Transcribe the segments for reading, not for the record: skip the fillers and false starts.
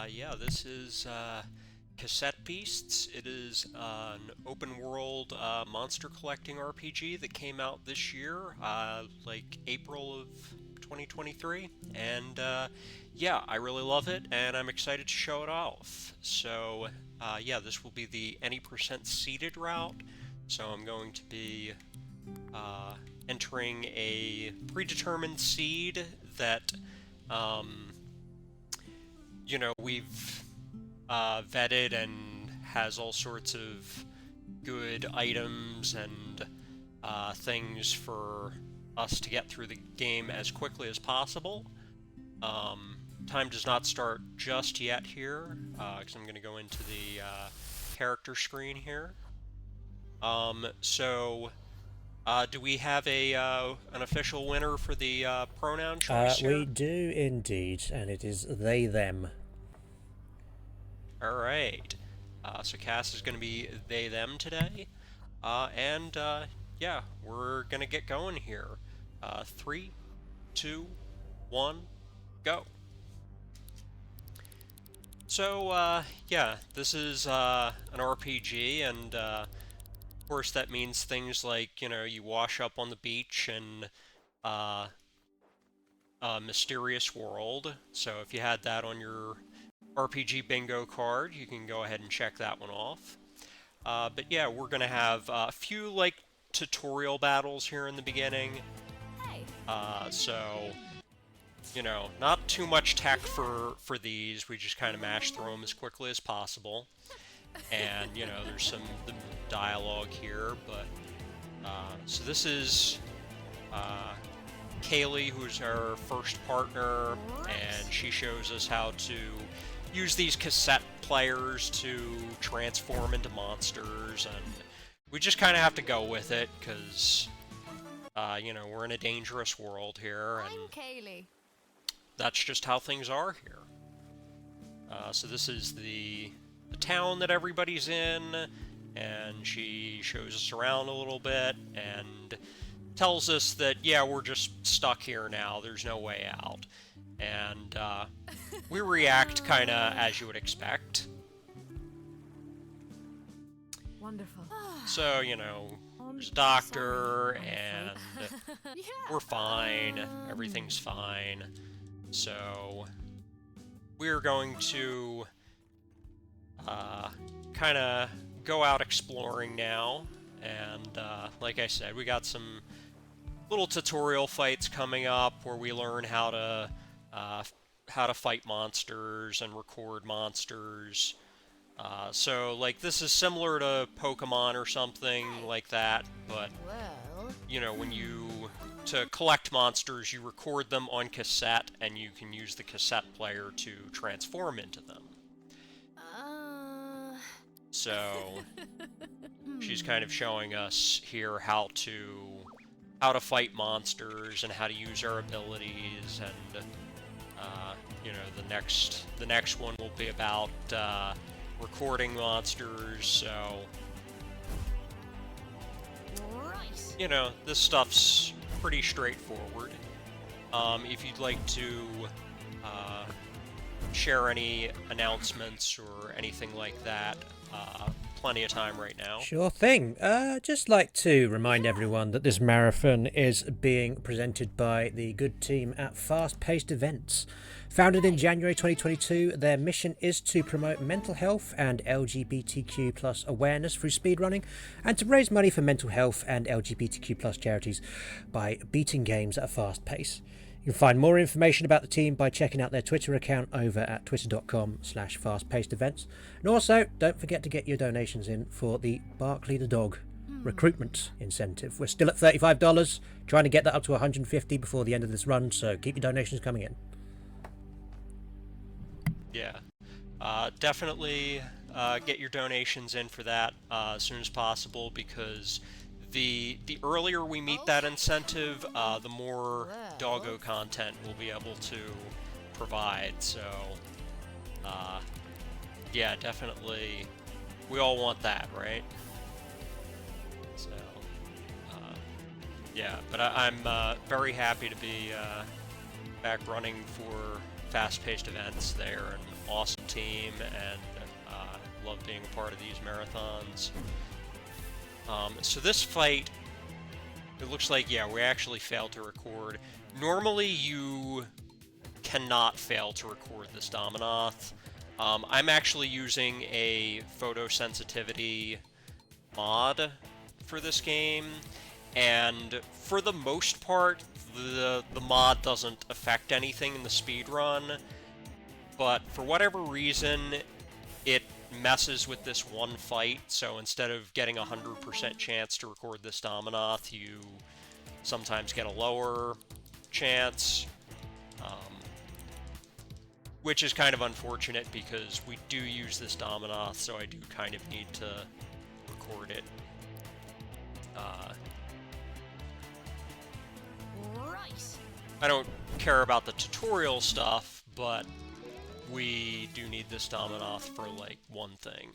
Yeah, this is Cassette Beasts. It is an open world monster collecting RPG that came out this year, like April of 2023. And yeah, I really love it, and I'm excited to show it off. So, yeah, this will be the any percent seeded route. So I'm going to be uh, entering a predetermined seed that um, we've vetted and has all sorts of good items and things for us to get through the game as quickly as possible. Um, Time does not start just yet here, because I'm going to go into the character screen here. Do we have an official winner for the pronoun choice here? We do indeed, and it is they, them. All right. So Cass is going to be they, them today. Yeah, we're going to get going here. 3, 2, 1, go. So, yeah, this is an RPG, and of course that means things like, you wash up on the beach and uh, a mysterious world. So if you had that on your RPG bingo card, you can go ahead and check that one off. But yeah, we're gonna have a few like tutorial battles here in the beginning. So not too much tech for these. We just kind of mash through them as quickly as possible. And there's some the dialogue here, but so this is Kaylee, who's our first partner, and she shows us how to use these cassette players to transform into monsters, and we just kind of have to go with it, because, we're in a dangerous world here, and I'm Kaylee. That's just how things are here. So this is the town that everybody's in, and she shows us around a little bit, and tells us that, yeah, we're just stuck here now, there's no way out. And we react kind of as you would expect. Wonderful. So, there's a doctor, and we're fine, everything's fine. So, we're going to kind of go out exploring now. And like I said, we got some little tutorial fights coming up where we learn how to fight monsters and record monsters. So like this is similar to Pokemon or something like that, but when to collect monsters, you record them on cassette, and you can use the cassette player to transform into them. So she's kind of showing us here how to fight monsters and how to use our abilities, and the next one will be about recording monsters. So this stuff's pretty straightforward. If you'd like to share any announcements or anything like that, plenty of time right now. Sure thing. Just like to remind everyone that this marathon is being presented by the good team at Fast Paced Events. Founded in January 2022, their mission is to promote mental health and LGBTQ+ awareness through speedrunning, and to raise money for mental health and LGBTQ+ charities by beating games at a fast pace. You can find more information about the team by checking out their Twitter account over at twitter.com/fastpacedevents. And also, don't forget to get your donations in for the Barkley the Dog recruitment incentive. We're still at $35, trying to get that up to $150 before the end of this run, so keep your donations coming in. Yeah, definitely get your donations in for that as soon as possible, because the earlier we meet that incentive, the more doggo content we'll be able to provide. So, yeah, definitely, we all want that, right? So, yeah, but I'm very happy to be back running for Fast-Paced Events. They're an awesome team, and love being a part of these marathons. So this fight, it looks like, yeah, we actually failed to record. Normally, you cannot fail to record this Dominath. I'm actually using a photosensitivity mod for this game, and for the most part, the mod doesn't affect anything in the speedrun, but for whatever reason, it messes with this one fight, so instead of getting a 100% chance to record this Dominath, you sometimes get a lower chance, which is kind of unfortunate because we do use this Dominath, so I do kind of need to record it. I don't care about the tutorial stuff, but we do need this Dominath for, like, one thing.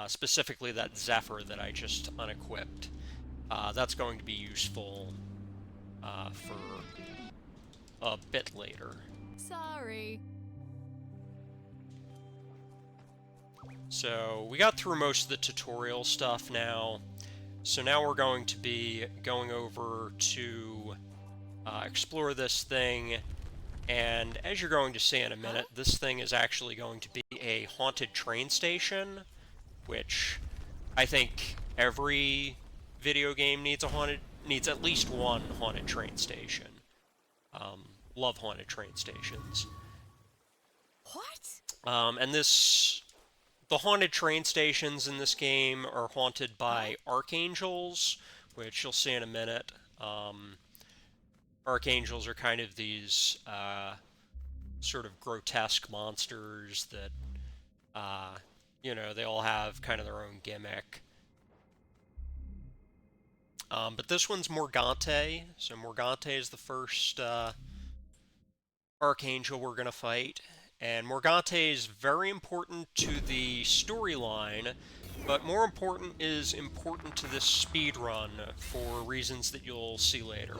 Specifically that Zephyr that I just unequipped. That's going to be useful for a bit later. Sorry. So we got through most of the tutorial stuff now. So now we're going to be going over to explore this thing, and as you're going to see in a minute, this thing is actually going to be a haunted train station, which I think every video game needs at least one haunted train station. Love haunted train stations. What? And the haunted train stations in this game are haunted by archangels, which you'll see in a minute. Archangels are kind of these sort of grotesque monsters that, you know, they all have kind of their own gimmick. But this one's Morgante, so Morgante is the first archangel we're going to fight. And Morgante is very important to the storyline, but more important to this speedrun for reasons that you'll see later.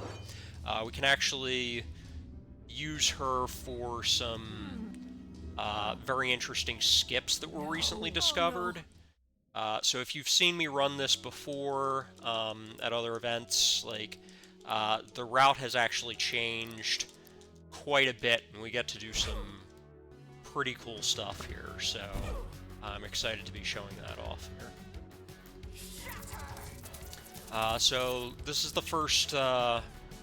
We can actually use her for some very interesting skips that were recently discovered. So if you've seen me run this before at other events, like the route has actually changed quite a bit, and we get to do some pretty cool stuff here, so I'm excited to be showing that off here. So this is the first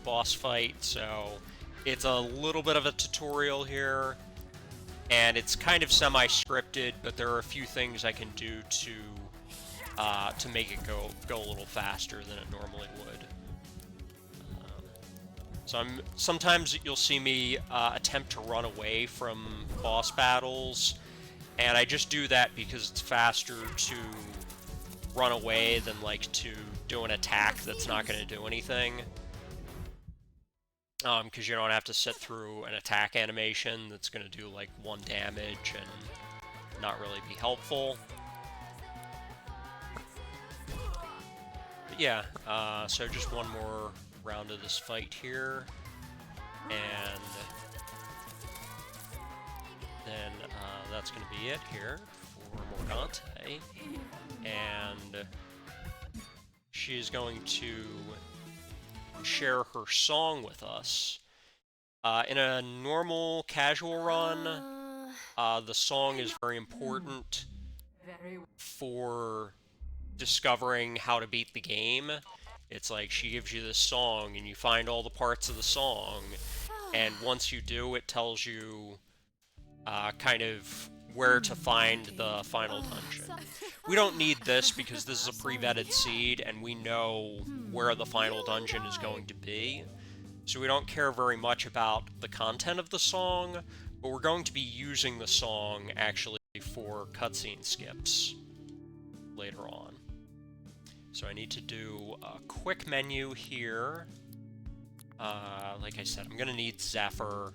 boss fight, so it's a little bit of a tutorial here, and it's kind of semi-scripted, but there are a few things I can do to make it go a little faster than it normally would. So sometimes you'll see me attempt to run away from boss battles, and I just do that because it's faster to run away than, like, to do an attack that's not going to do anything. Because you don't have to sit through an attack animation that's going to do, like, 1 damage and not really be helpful. But yeah, so just one more round of this fight here, and then that's going to be it here for Morgante, and she's going to share her song with us. In a normal casual run, the song is very important for discovering how to beat the game. It's like she gives you this song, and you find all the parts of the song, and once you do, it tells you kind of where to find the final dungeon. We don't need this because this is a pre-vetted seed, and we know where the final dungeon is going to be. So we don't care very much about the content of the song, but we're going to be using the song actually for cutscene skips later on. So I need to do a quick menu here. Like I said, I'm going to need Zephyr,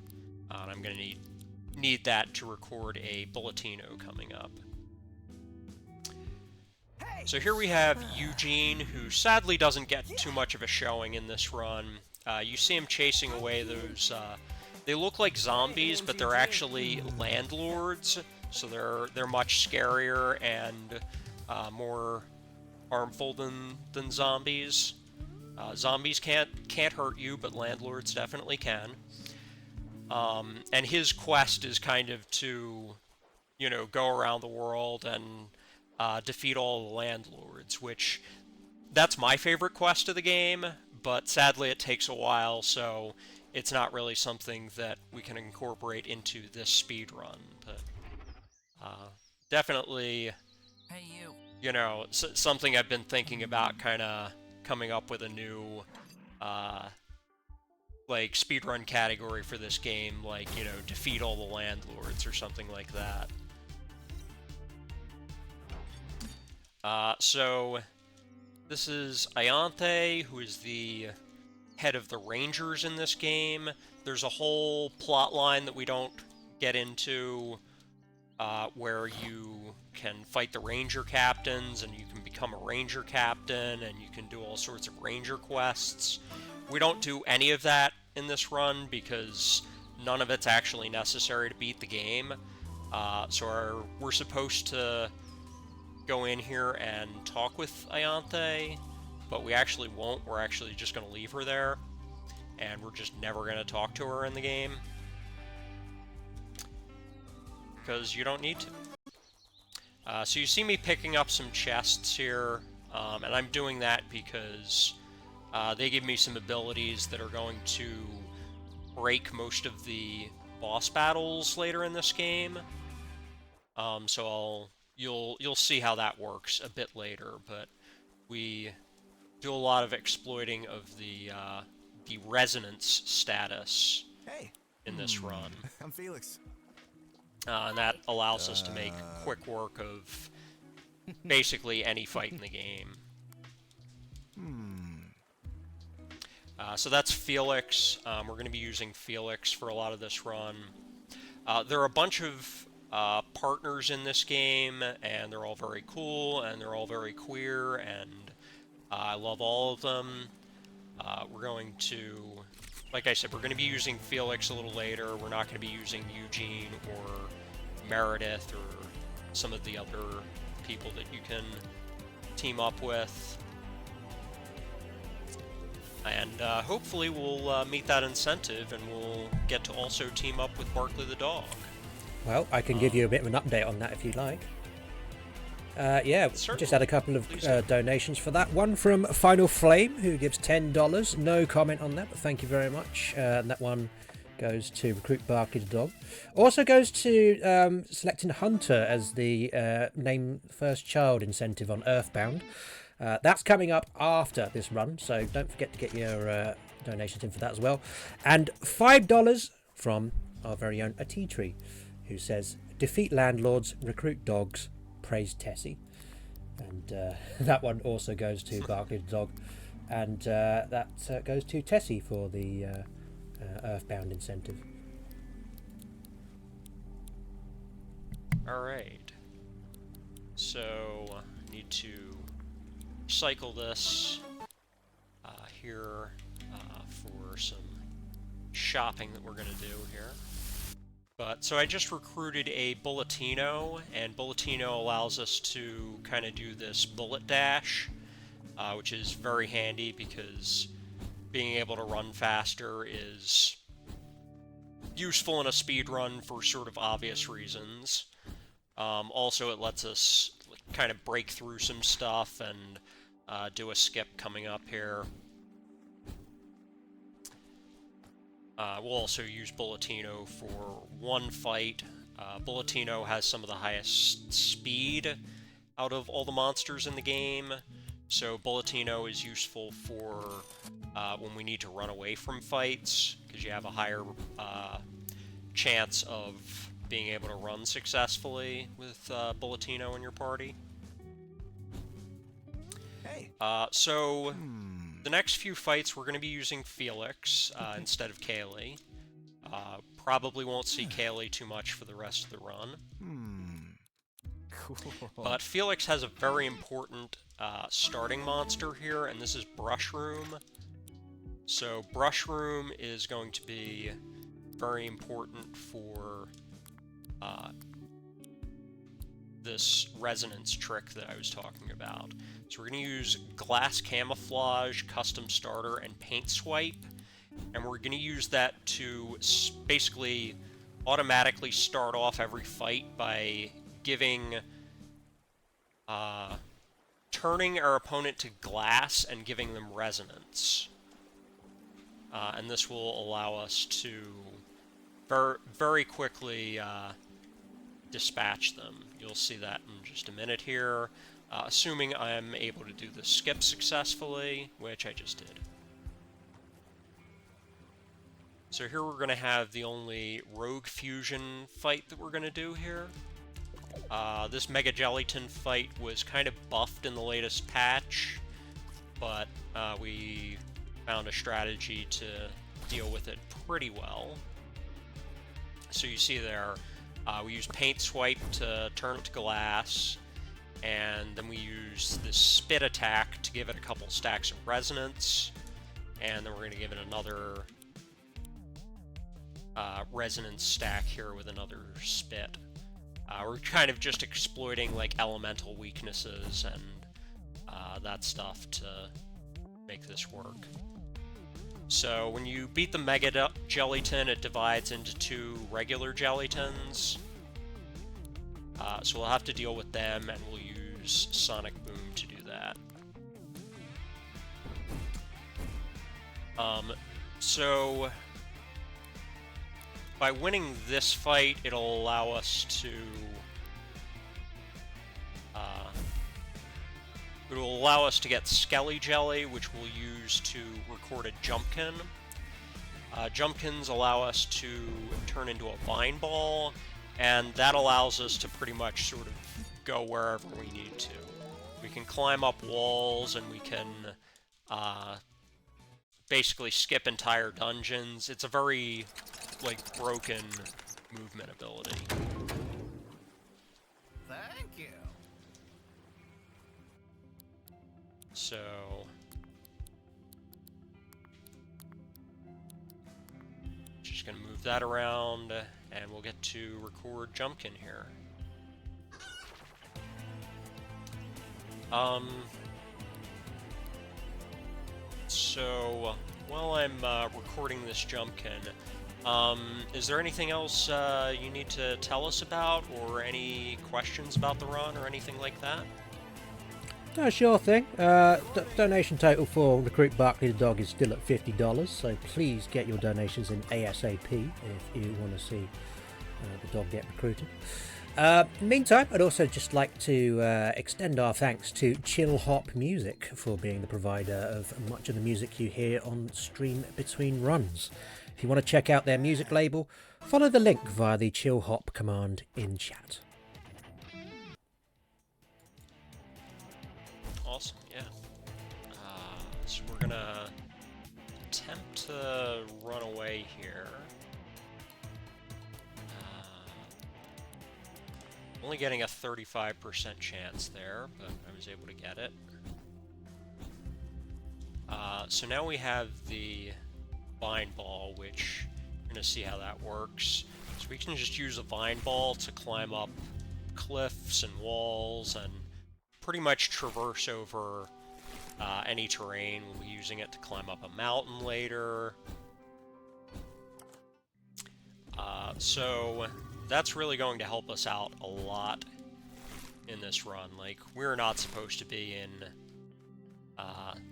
and I'm going to need that to record a Bulletino coming up. So here we have Eugene, who sadly doesn't get too much of a showing in this run. You see him chasing away those They look like zombies, but they're actually landlords, so they're much scarier and more harmful than zombies. Zombies can't hurt you, but landlords definitely can. And his quest is kind of to, go around the world and defeat all the landlords, which that's my favorite quest of the game, but sadly it takes a while, so it's not really something that we can incorporate into this speed run. But definitely, Hey, you. something I've been thinking about, kind of coming up with a new like speedrun category for this game, like, defeat all the landlords or something like that. So this is Ianthe, who is the head of the Rangers in this game. There's a whole plot line that we don't get into where you can fight the Ranger captains, and you can become a Ranger captain, and you can do all sorts of Ranger quests. We don't do any of that in this run because none of it's actually necessary to beat the game. So we're supposed to go in here and talk with Ianthe, but we actually won't. We're actually just going to leave her there, and we're just never going to talk to her in the game because you don't need to. So you see me picking up some chests here, and I'm doing that because they give me some abilities that are going to break most of the boss battles later in this game. So you'll see how that works a bit later, but we do a lot of exploiting of the resonance status in this run. I'm Felix. And that allows us to make quick work of basically any fight in the game. So that's Felix. We're going to be using Felix for a lot of this run. There are a bunch of partners in this game, and they're all very cool, and they're all very queer, and I love all of them. We're going to, like I said, we're going to be using Felix a little later. We're not going to be using Eugene or Meredith or some of the other people that you can team up with. And hopefully we'll meet that incentive, and we'll get to also team up with Barkley the dog. Well, I can give you a bit of an update on that if you like. Yeah, Certainly. just had a couple of donations for that. One from Final Flame, who gives $10. No comment on that, but thank you very much. And that one goes to Recruit Barkley the dog. Also goes to selecting Hunter as the name first child incentive on Earthbound. That's coming up after this run, so don't forget to get your donations in for that as well. And $5 from our very own A Tea Tree, who says, defeat landlords, recruit dogs, praise Tessie. And that one also goes to Barkley the dog. And that goes to Tessie for the Earthbound incentive. Alright. So, I need to cycle this here for some shopping that we're going to do here. But so I just recruited a Bulletino, and Bulletino allows us to kind of do this bullet dash, which is very handy because being able to run faster is useful in a speed run for sort of obvious reasons. Also, it lets us kind of break through some stuff and do a skip coming up here. We'll also use Bulletino for one fight. Bulletino has some of the highest speed out of all the monsters in the game, so Bulletino is useful for when we need to run away from fights, because you have a higher chance of being able to run successfully with Bulletino in your party. So the next few fights we're going to be using Felix instead of Kaylee. Probably won't see Kaylee too much for the rest of the run. Cool. But Felix has a very important starting monster here, and this is Brushroom. So Brushroom is going to be very important for this resonance trick that I was talking about. So we're going to use glass camouflage, custom starter, and paint swipe, and we're going to use that to basically automatically start off every fight by giving turning our opponent to glass and giving them resonance. And this will allow us to very quickly dispatch them. You'll see that in just a minute here, assuming I'm able to do the skip successfully, which I just did. So here we're going to have the only rogue fusion fight that we're going to do here. This Mega Jellyton fight was kind of buffed in the latest patch, but we found a strategy to deal with it pretty well. So you see there, we use paint swipe to turn it to glass, and then we use this spit attack to give it a couple stacks of resonance, and then we're going to give it another resonance stack here with another spit. We're kind of just exploiting like elemental weaknesses and that stuff to make this work. So when you beat the Mega Jellyton, it divides into 2 regular Jellytons. So we'll have to deal with them, and we'll use Sonic Boom to do that. So by winning this fight, it'll allow us to get Skelly Jelly, which we'll use to record a Jumpkin. Jumpkins allow us to turn into a Vine Ball, and that allows us to pretty much sort of go wherever we need to. We can climb up walls, and we can basically skip entire dungeons. It's a very, like, broken movement ability. Thank you. So just gonna move that around, and we'll get to record Jumpkin here. So while I'm recording this Jumpkin, is there anything else you need to tell us about, or any questions about the run, or anything like that? No, sure thing. Donation total for Recruit Barkley the dog is still at $50, so please get your donations in ASAP if you want to see the dog get recruited. Meantime, I'd also just like to extend our thanks to Chill Hop Music for being the provider of much of the music you hear on stream between runs. If you want to check out their music label, follow the link via the Chill Hop command in chat. Awesome, yeah. So we're gonna attempt to run away here. Only getting a 35% chance there, but I was able to get it. So now we have the Vine Ball, which we're going to see how that works. So we can just use a Vine Ball to climb up cliffs and walls and pretty much traverse over any terrain. We'll be using it to climb up a mountain later. So that's really going to help us out a lot in this run. Like, we're not supposed to be in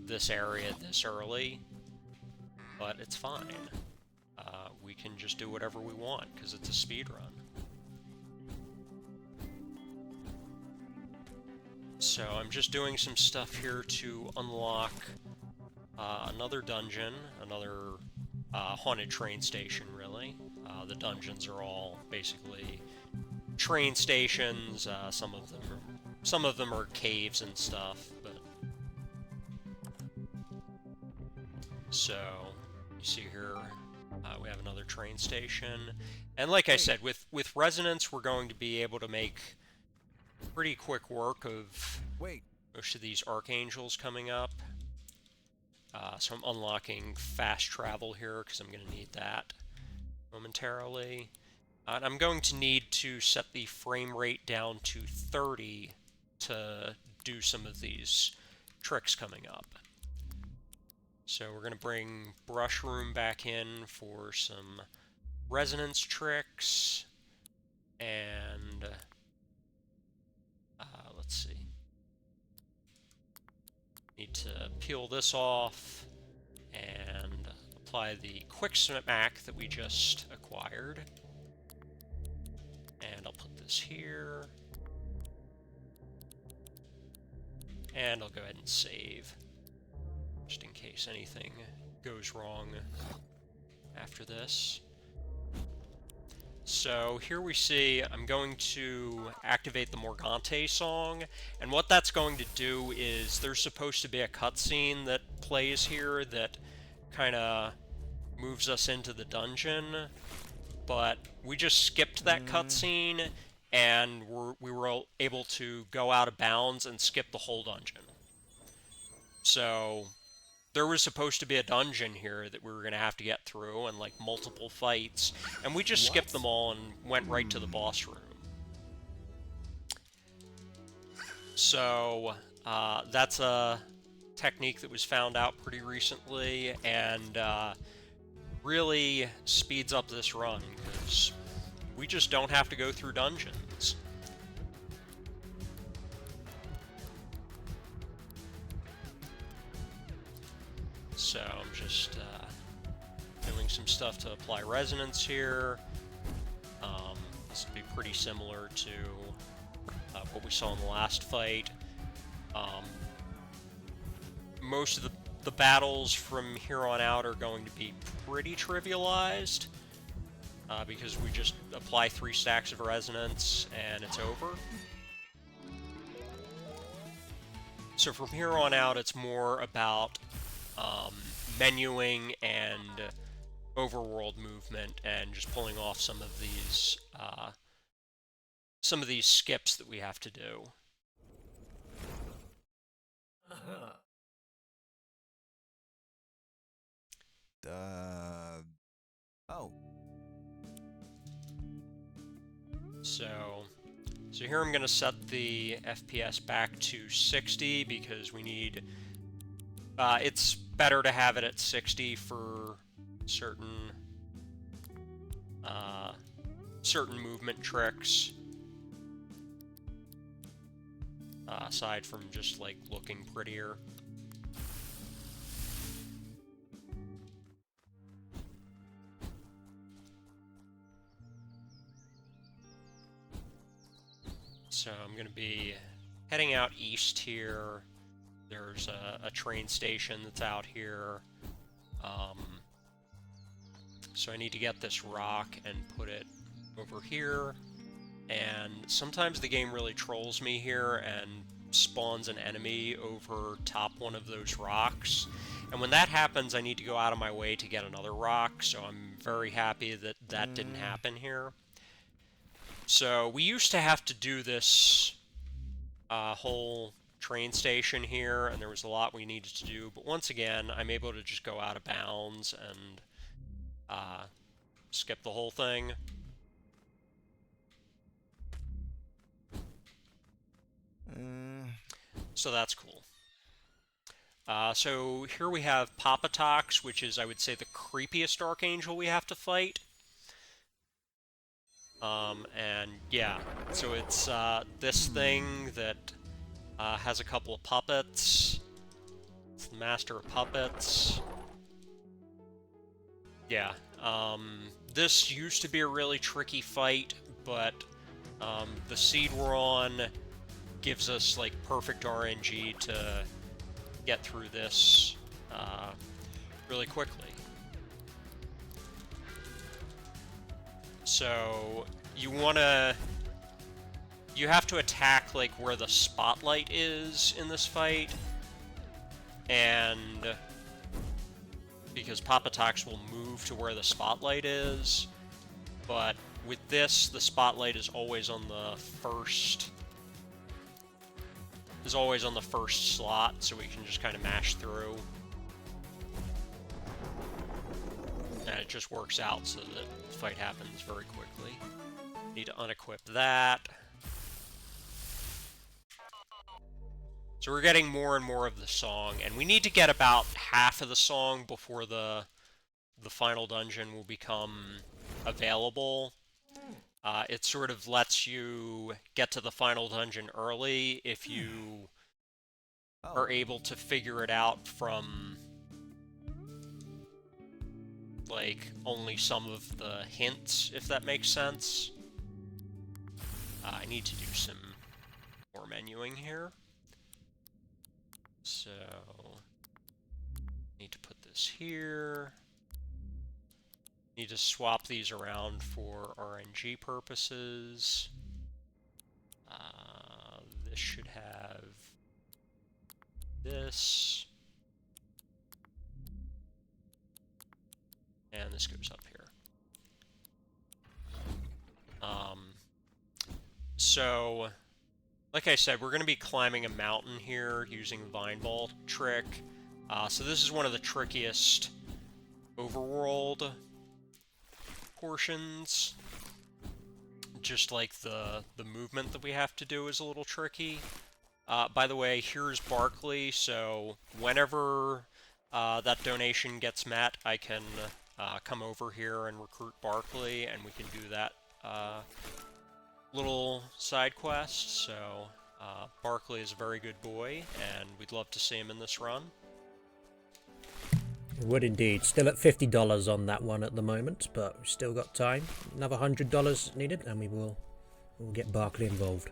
this area this early, but it's fine. We can just do whatever we want because it's a speed run. So I'm just doing some stuff here to unlock another dungeon, another haunted train station, really. The dungeons are all basically train stations. Some of them are caves and stuff. But so you see here, we have another train station, and like I said, with resonance, we're going to be able to make pretty quick work of most of these archangels coming up. So I'm unlocking fast travel here because I'm going to need that momentarily. And I'm going to need to set the frame rate down to 30 to do some of these tricks coming up. So we're going to bring Brush Room back in for some resonance tricks, and let's see. Need to peel this off and apply the Quick Smack that we just acquired. And I'll put this here. And I'll go ahead and save, just in case anything goes wrong after this. So here we see I'm going to activate the Morgante song, and what that's going to do is there's supposed to be a cutscene that plays here that kind of moves us into the dungeon, but we just skipped that cutscene, and we were able to go out of bounds and skip the whole dungeon. So there was supposed to be a dungeon here that we were going to have to get through, and like multiple fights, and we just skipped them all and went right to the boss room. So that's a technique that was found out pretty recently, and really speeds up this run, because we just don't have to go through dungeons. So I'm just doing some stuff to apply resonance here. This would be pretty similar to what we saw in the last fight. Most of the battles from here on out are going to be pretty trivialized, because we just apply 3 stacks of resonance and it's over. So from here on out, it's more about menuing and overworld movement, and just pulling off some of these skips that we have to do. Oh. So here I'm going to set the FPS back to 60, because we need... it's better to have it at 60 for certain movement tricks, aside from just like looking prettier. So I'm going to be heading out east here. There's a train station that's out here. So I need to get this rock and put it over here. And sometimes the game really trolls me here and spawns an enemy over top one of those rocks. And when that happens, I need to go out of my way to get another rock. So I'm very happy that that didn't happen here. So we used to have to do this whole train station here, and there was a lot we needed to do, but once again, I'm able to just go out of bounds and skip the whole thing. So that's cool. So here we have Papatox, which is, I would say, the creepiest Archangel we have to fight. And yeah, so it's this thing that has a couple of puppets. It's the Master of Puppets. Yeah, this used to be a really tricky fight, but the seed we're on gives us like perfect RNG to get through this really quickly. So you have to attack like where the spotlight is in this fight, and because Papatox will move to where the spotlight is, but with this, the spotlight is always on the first slot, so we can just kind of mash through. it just works out so that the fight happens very quickly. Need to unequip that. So we're getting more and more of the song, and we need to get about half of the song before the final dungeon will become available. It sort of lets you get to the final dungeon early if you are able to figure it out from like only some of the hints, if that makes sense. I need to do some more menuing here. So, need to put this here. Need to swap these around for RNG purposes. This should have this. And this goes up here. So, like I said, we're going to be climbing a mountain here using Vine Ball trick. So this is one of the trickiest overworld portions. Just like the movement that we have to do is a little tricky. By the way, here's Barkley, so whenever that donation gets met, I can come over here and recruit Barkley, and we can do that little side quest. So Barkley is a very good boy, and we'd love to see him in this run. It would indeed. Still at $50 on that one at the moment, but we've still got time. Another $100 needed, and we'll get Barkley involved.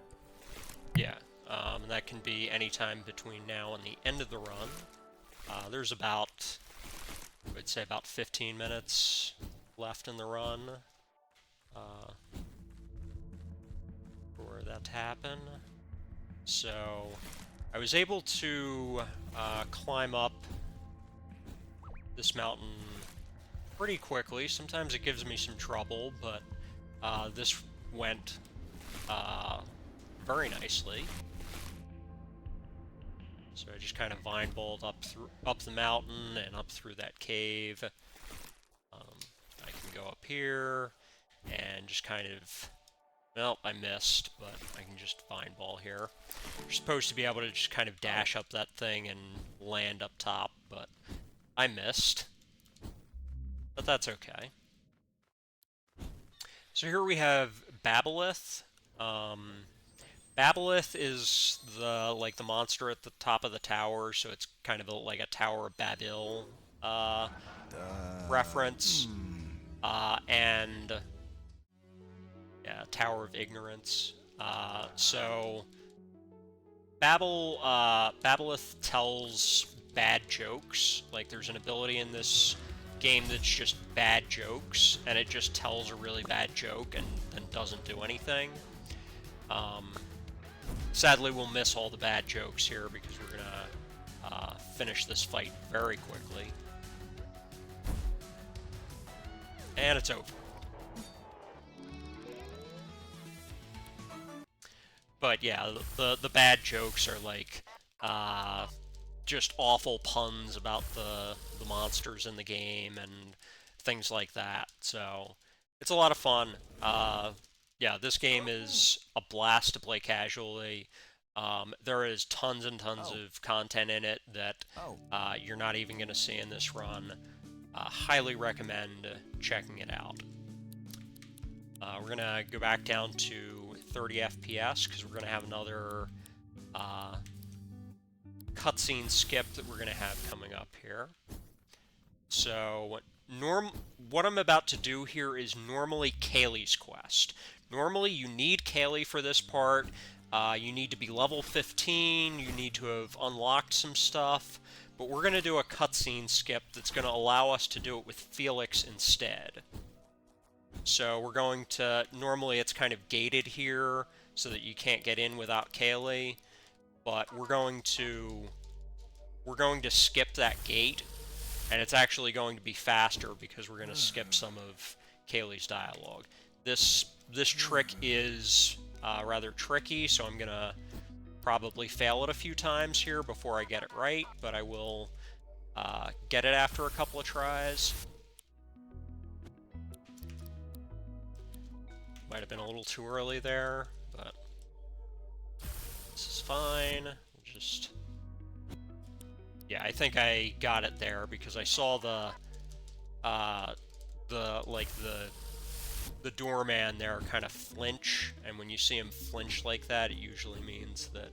Yeah, that can be any time between now and the end of the run. There's about, I would say, about 15 minutes left in the run for that to happen. So I was able to climb up this mountain pretty quickly. Sometimes it gives me some trouble, but this went very nicely. So I just kind of vine balled up the mountain and up through that cave. I can go up here and just kind of, well, I missed, but I can just vine ball here. You're supposed to be able to just kind of dash up that thing and land up top, but I missed. But that's okay. So here we have Babolith. Babolith is the monster at the top of the tower, so it's kind of like a Tower of Babel reference. And yeah, Tower of Ignorance. So Babolith tells bad jokes. Like, there's an ability in this game that's just bad jokes, and it just tells a really bad joke and then doesn't do anything. Sadly, we'll miss all the bad jokes here because we're gonna finish this fight very quickly. And it's over. But yeah, the bad jokes are like just awful puns about the monsters in the game and things like that. So it's a lot of fun. Yeah, this game is a blast to play casually. There is tons and tons of content in it that you're not even going to see in this run. Highly recommend checking it out. We're going to go back down to 30 FPS because we're going to have another cutscene skip that we're going to have coming up here. So what I'm about to do here is normally Kaylee's quest. Normally you need Kaylee for this part. You need to be level 15, you need to have unlocked some stuff, but we're going to do a cutscene skip that's going to allow us to do it with Felix instead. So we're going to, normally it's kind of gated here so that you can't get in without Kaylee, but we're going to skip that gate, and it's actually going to be faster because we're going to skip some of Kaylee's dialogue. This trick is rather tricky, so I'm going to probably fail it a few times here before I get it right, but I will get it after a couple of tries. Might have been a little too early there, but this is fine. Just... Yeah, I think I got it there because I saw the doorman there kind of flinch, and when you see him flinch like that, it usually means that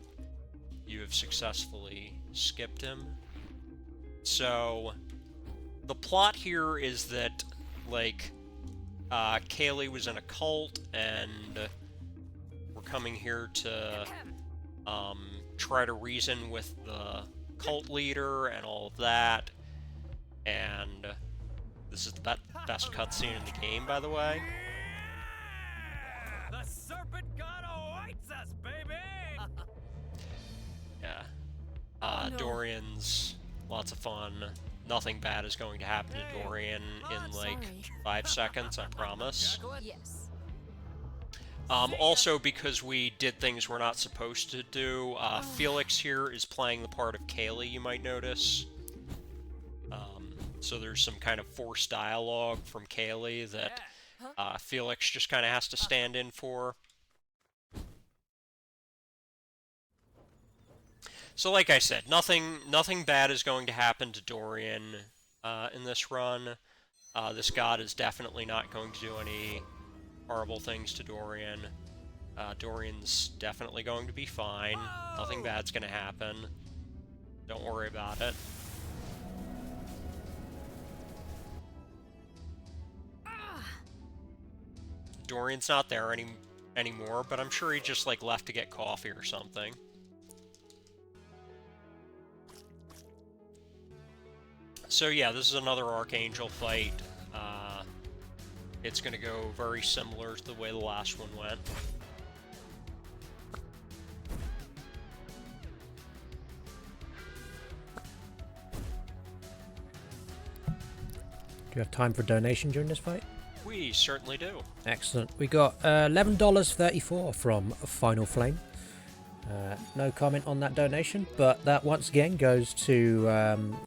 you have successfully skipped him. So, the plot here is that, like, Kaylee was in a cult, and we're coming here to try to reason with the cult leader and all of that, and this is the best cutscene in the game, by the way. The serpent god awaits us, baby! Yeah. Dorian's lots of fun. Nothing bad is going to happen to Dorian in like 5 seconds, I promise. Yes. Also, because we did things we're not supposed to do, Felix here is playing the part of Kaylee, you might notice. So there's some kind of forced dialogue from Kaylee that Felix just kind of has to stand in for. So like I said, nothing bad is going to happen to Dorian in this run. This god is definitely not going to do any horrible things to Dorian. Dorian's definitely going to be fine. Nothing bad's going to happen. Don't worry about it. Dorian's not there anymore, but I'm sure he just like left to get coffee or something. So yeah, this is another Archangel fight. It's going to go very similar to the way the last one went. Do you have time for donation during this fight? We certainly do. Excellent. We got $11.34 from Final Flame. No comment on that donation, but that once again goes to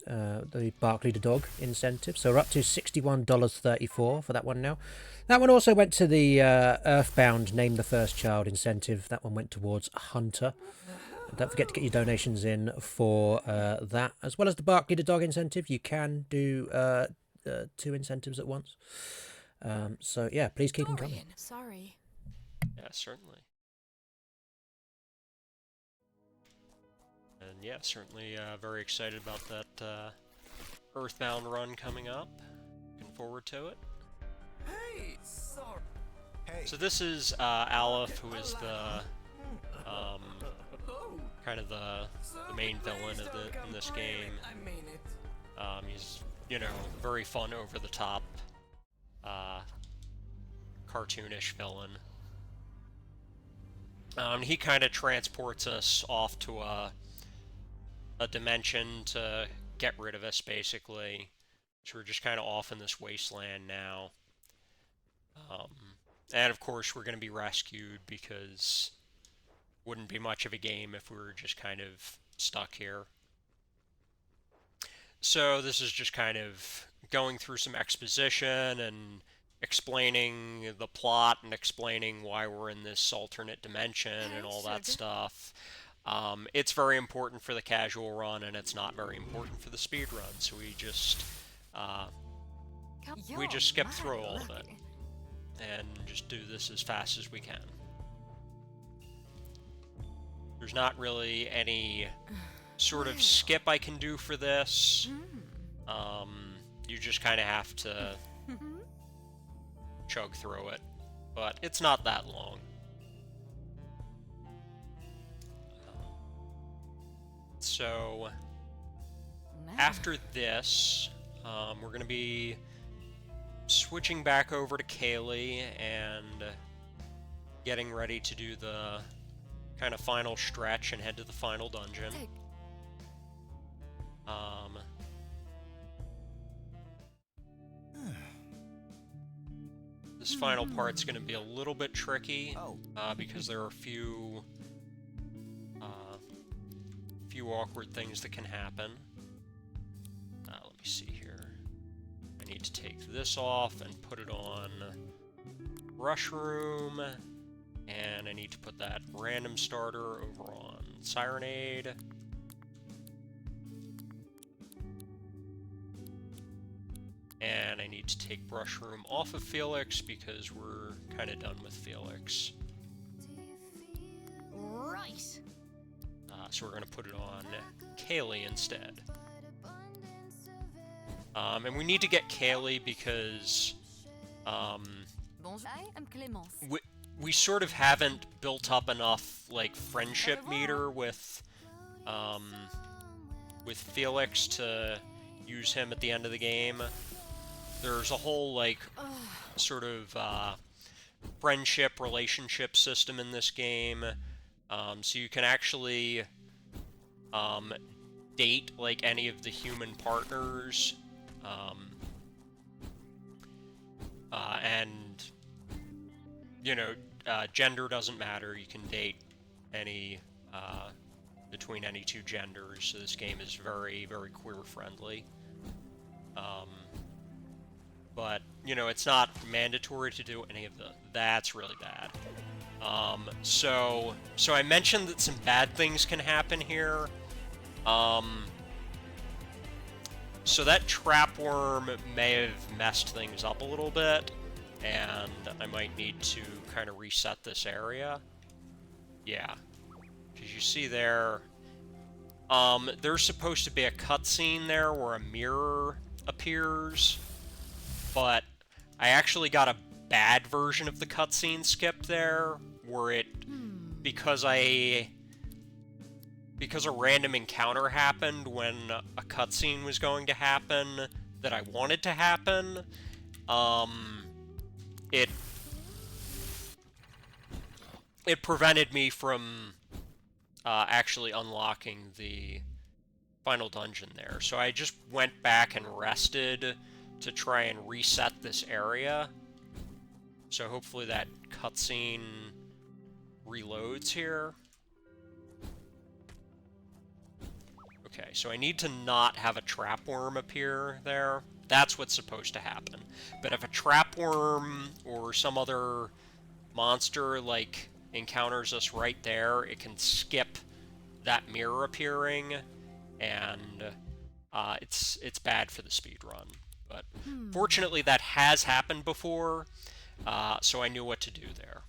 the Barkley the Dog incentive. So we're up to $61.34 for that one now. That one also went to the Earthbound Name the First Child incentive. That one went towards Hunter. Don't forget to get your donations in for that, as well as the Barkley the Dog incentive. You can do 2 incentives at once. So yeah, please keep them coming. Sorry. Yeah, certainly. And yeah, certainly very excited about that Earthbound run coming up. Looking forward to it. Hey, sorry. Hey. So this is Aleph, who is the kind of the main villain of in this game. I mean it. He's, you know, very fun, over the top, cartoonish villain. He kind of transports us off to a dimension to get rid of us, basically. So we're just kind of off in this wasteland now. And of course we're going to be rescued, because it wouldn't be much of a game if we were just kind of stuck here. So this is just kind of going through some exposition and explaining the plot and explaining why we're in this alternate dimension and all that stuff. It's very important for the casual run, and it's not very important for the speed run, so we just skip through all of it and just do this as fast as we can. There's not really any sort of skip I can do for this. You just kind of have to chug through it, but it's not that long. So after this, we're going to be switching back over to Kaylee and getting ready to do the kind of final stretch and head to the final dungeon. This final part's going to be a little bit tricky because there are a few awkward things that can happen. Let me see here. I need to take this off and put it on Rush Room, and I need to put that random starter over on Sirenade. And I need to take Brush Room off of Felix because we're kind of done with Felix. Right. So we're going to put it on Kaylee instead. And we need to get Kaylee because Bonjour, I am Clémence. we sort of haven't built up enough like friendship meter with Felix to use him at the end of the game. There's a whole like sort of friendship relationship system in this game, so you can actually date like any of the human partners, and you know, gender doesn't matter. You can date any between any two genders. So this game is very, very queer friendly. But you know, it's not mandatory to do any of that's really bad. So I mentioned that some bad things can happen here. So that trap worm may have messed things up a little bit, and I might need to kind of reset this area. Yeah, because you see there, there's supposed to be a cutscene there where a mirror appears, but I actually got a bad version of the cutscene skipped there, where it, because a random encounter happened when a cutscene was going to happen that I wanted to happen, it prevented me from actually unlocking the final dungeon there. So I just went back and rested to try and reset this area. So hopefully that cutscene reloads here. Okay, so I need to not have a trap worm appear there. That's what's supposed to happen. But if a trap worm or some other monster like encounters us right there, it can skip that mirror appearing, and it's bad for the speed run. But fortunately, that has happened before, so I knew what to do there.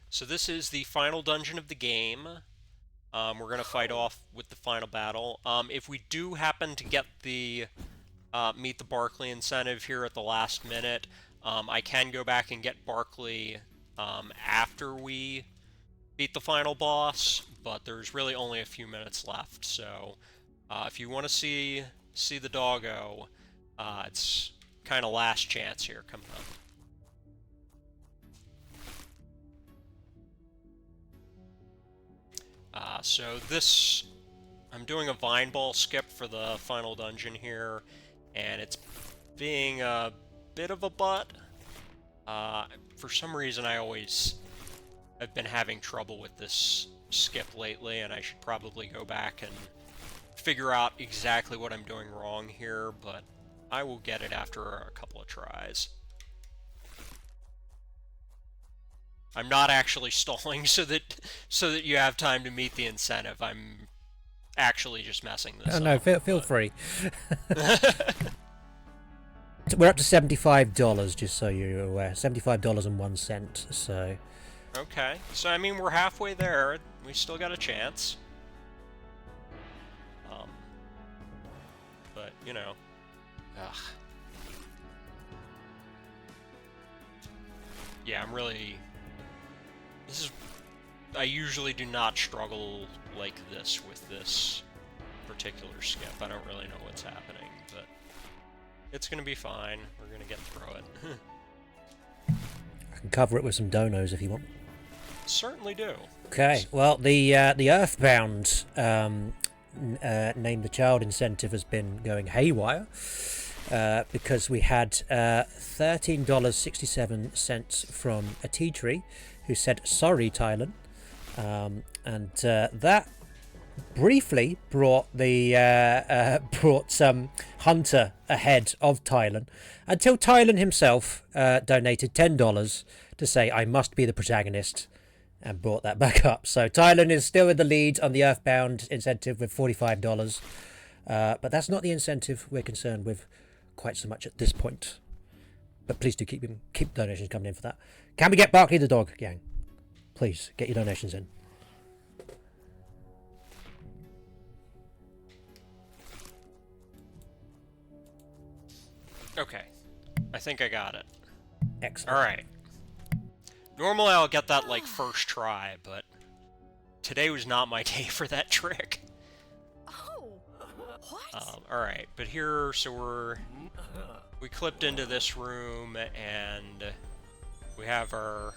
So this is the final dungeon of the game. We're going to fight off with the final battle. If we do happen to get the Meet the Barkley incentive here at the last minute, I can go back and get Barkley after we beat the final boss, but there's really only a few minutes left, so if you want to see the doggo, it's kind of last chance here coming up. So this, I'm doing a vine ball skip for the final dungeon here, and it's being a bit of a butt. For some reason I've been having trouble with this skip lately, and I should probably go back and figure out exactly what I'm doing wrong here, but I will get it after a couple of tries. I'm not actually stalling so that you have time to meet the incentive. I'm actually just messing this up. No, feel free. We're up to $75, just so you're aware. $75.01. So. Okay, so I mean we're halfway there. We still got a chance. But you know, yeah, I'm really. I usually do not struggle like this with this particular skip. I don't really know what's happening, but it's gonna be fine. We're gonna get through it. I can cover it with some donos if you want. Certainly do. Okay, well, the Earthbound Name the Child incentive has been going haywire because we had $13.67 from a tea tree who said, "Sorry, Tylen," and that briefly brought some Hunter ahead of Tylan until Tylan himself donated $10 to say I must be the protagonist and brought that back up. So Tylan is still in the lead on the Earthbound incentive with $45, but that's not the incentive we're concerned with quite so much at this point. But please do keep donations coming in for that. Can we get Barkley the dog, gang? Please get your donations in. Okay. I think I got it. Excellent. Alright. Normally I'll get that, like, first try, but today was not my day for that trick. Oh, what? Alright, but here, so we clipped into this room, and we have our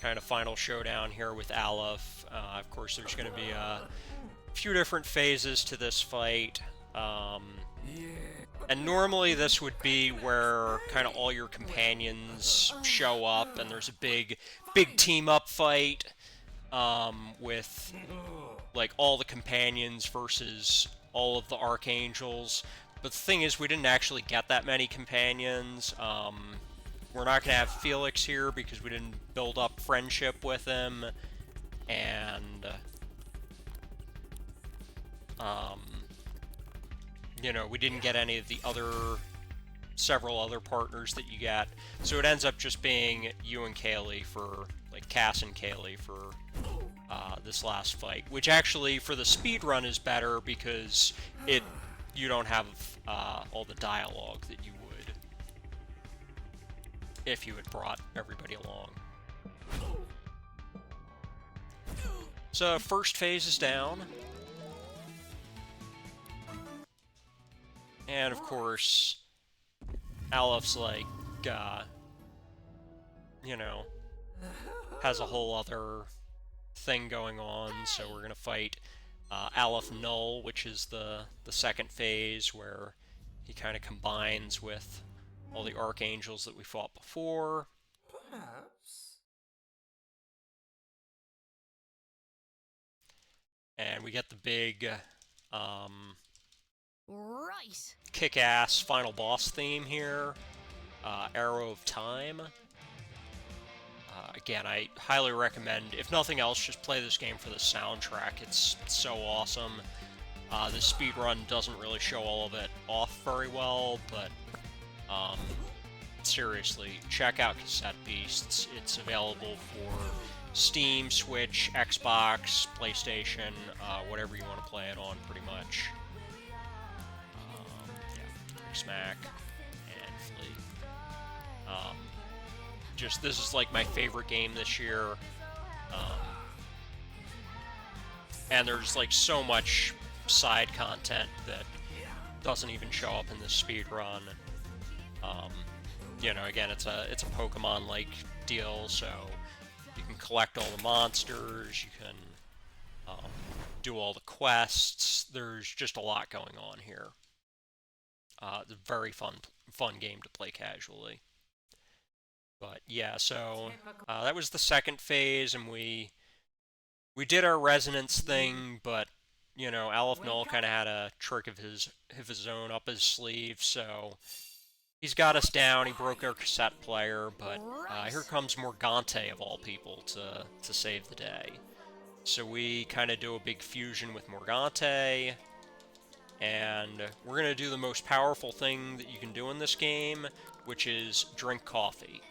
kind of final showdown here with Aleph. Of course, there's going to be a few different phases to this fight. And normally this would be where kind of all your companions show up, and there's a big team-up fight with, like, all the companions versus all of the archangels. But the thing is, we didn't actually get that many companions. We're not going to have Felix here because we didn't build up friendship with him, and you know, we didn't get any of the several other partners that you get. So it ends up just being you and Kaylee for, like, Cass and Kaylee for this last fight, which actually for the speed run is better because you don't have all the dialogue that you would if you had brought everybody along. So first phase is down. And of course, Aleph's like, you know, has a whole other thing going on, so we're gonna fight Aleph Null, which is the second phase, where he kind of combines with all the archangels that we fought before. Perhaps. And we get the big Right. kick-ass final boss theme here, Arrow of Time. Again, I highly recommend, if nothing else, just play this game for the soundtrack. It's so awesome. The speedrun doesn't really show all of it off very well, but seriously, check out Cassette Beasts. It's available for Steam, Switch, Xbox, PlayStation, whatever you want to play it on, pretty much. Yeah, Smack and Flea. This is like my favorite game this year. And there's like so much side content that doesn't even show up in this speed run. You know, again, it's a Pokemon-like deal, so you can collect all the monsters, you can do all the quests. There's just a lot going on here. It's a very fun game to play casually. But yeah, so that was the second phase, and we did our resonance thing, but you know, Aleph Null kind of had a trick of his own up his sleeve, so he's got us down. He broke our cassette player, but here comes Morgante of all people to save the day. So we kind of do a big fusion with Morgante, and we're gonna do the most powerful thing that you can do in this game, which is drink coffee.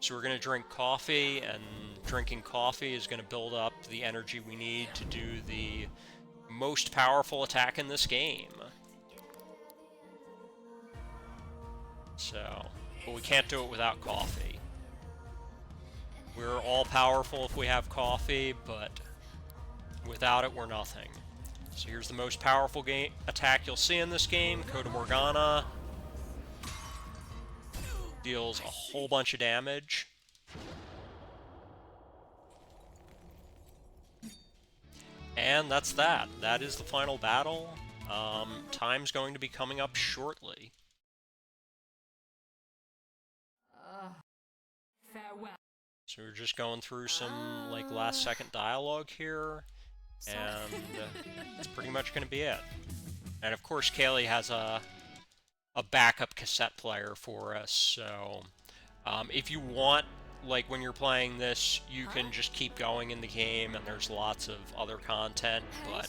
So we're going to drink coffee, and drinking coffee is going to build up the energy we need to do the most powerful attack in this game. So, but we can't do it without coffee. We're all powerful if we have coffee, but without it, we're nothing. So here's the most powerful attack you'll see in this game, Coda Morgana. Deals a whole bunch of damage. And that's that. That is the final battle. Time's going to be coming up shortly. Farewell. So we're just going through some like last second dialogue here. and that's pretty much going to be it. And of course, Kaylee has a backup cassette player for us, so if you want, like when you're playing this, you can just keep going in the game, and there's lots of other content, but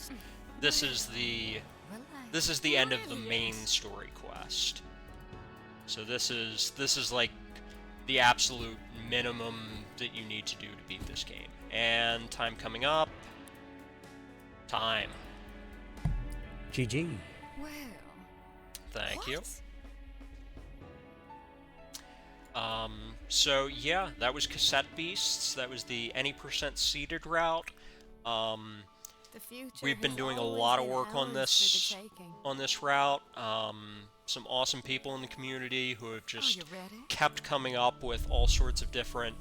this is the end of the main story quest. So this is like the absolute minimum that you need to do to beat this game. And time coming up. Time. GG. Well. Thank you. So yeah, that was Cassette Beasts. That was the any % seeded route. We've been doing a lot of work on this route. Some awesome people in the community who have just kept coming up with all sorts of different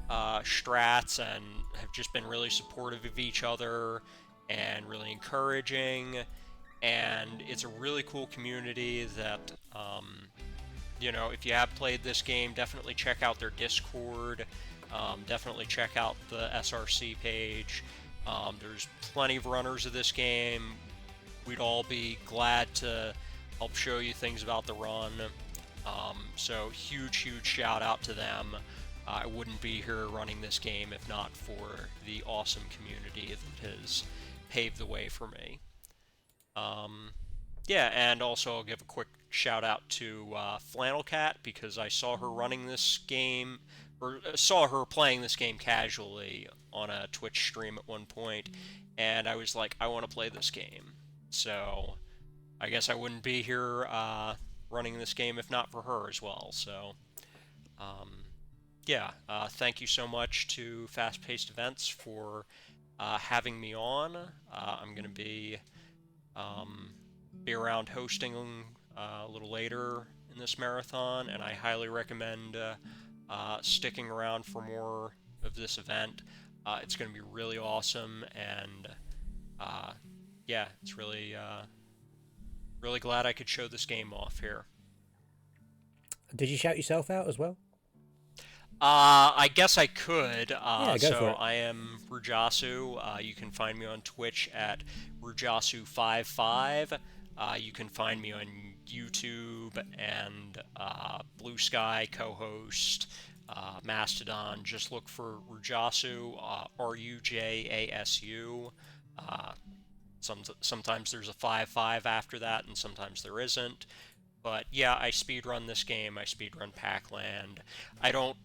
strats and have just been really supportive of each other and really encouraging. And it's a really cool community that, you know, if you have played this game, definitely check out their Discord. Definitely check out the SRC page. There's plenty of runners of this game. We'd all be glad to help show you things about the run. So huge shout out to them. I wouldn't be here running this game if not for the awesome community that has paved the way for me. Yeah, and also I'll give a quick shout out to Flannel Cat, because I saw her running this game, or saw her playing this game casually on a Twitch stream at one point, and I was like, I want to play this game. So I guess I wouldn't be here running this game if not for her as well. So yeah, thank you so much to Fast Paced Events for having me on. I'm going to be around hosting a little later in this marathon, and I highly recommend sticking around for more of this event. It's going to be really awesome, and yeah, it's really glad I could show this game off here. Did you shout yourself out as well? I guess I could. Yeah, go so for it. I am Rujasu. You can find me on Twitch at Rujasu55. You can find me on YouTube and Blue Sky, co-host, Mastodon. Just look for Rujasu, Rujasu. Sometimes there's a 5-5 after that, and sometimes there isn't. But yeah, I speedrun this game. I speedrun Pac-Land. I don't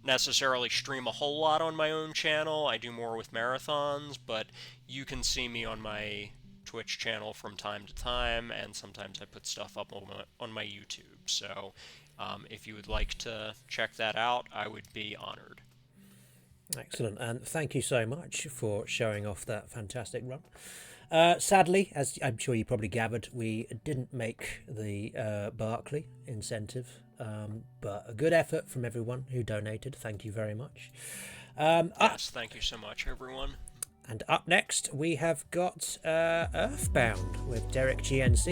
necessarily stream a whole lot on my own channel. I do more with marathons, but you can see me on my Twitch channel from time to time, and sometimes I put stuff up on my YouTube. So if you would like to check that out, I would be honored. Excellent, and thank you so much for showing off that fantastic run. Sadly, as I'm sure you probably gathered, we didn't make the Barclay incentive, but a good effort from everyone who donated. Thank you very much. Yes, thank you so much, everyone. And up next, we have got Earthbound with Derek GNC.